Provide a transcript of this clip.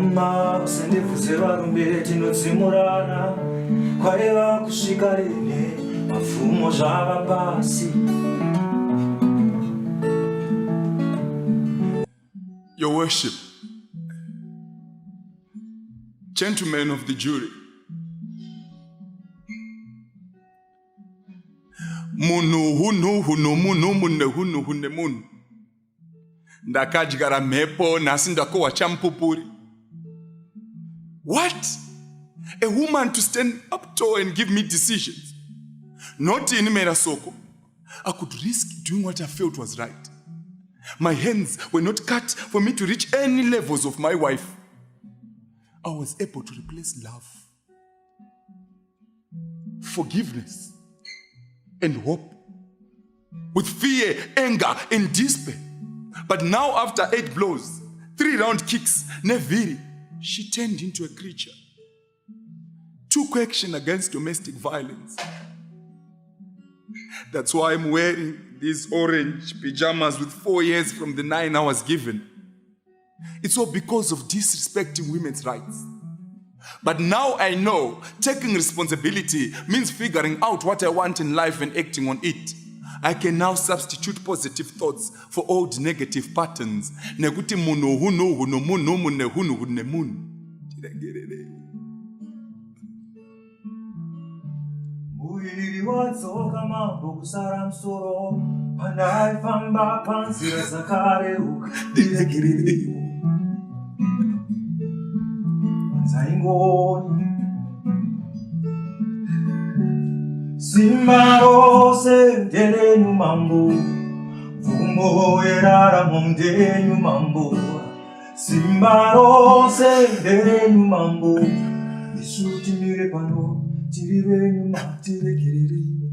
Mama usendifuze varumbire tinodzimurana kwaiva kusvika rini mapfumo zvava pasi. Your worship, gentlemen of the jury, munhu hune munhu ndakadyara mhepo nhasi ndakohwa chamupupuri. What? A woman to stand up tall and give me decisions? Not in Merasoko. I could risk doing what I felt was right. My hands were not cut for me to reach any levels of my wife. I was able to replace love, forgiveness, and hope with fear, anger, and despair. But now, after 8 blows, 3 round kicks, Neviri, she turned into a creature. Took action against domestic violence. That's why I'm wearing these orange pajamas with 4 years from the 9 I was given. It's all because of disrespecting women's rights. But now I know taking responsibility means figuring out what I want in life and acting on it. I can now substitute positive thoughts for old negative patterns. Nekuti muno huno huno muno mune huno hune muno. Ndiregerereiwo. Muiri watsoka mambo kusara msoro pandaifamba panzira dzakareruka. Ndiregerereiwo. Wanzaingoni simba rose ndenyu mambo vumbo yeraramo ndenyu mambo simba rose ndenyu mambo isu timire pano tiri venyu matiregerereiwo.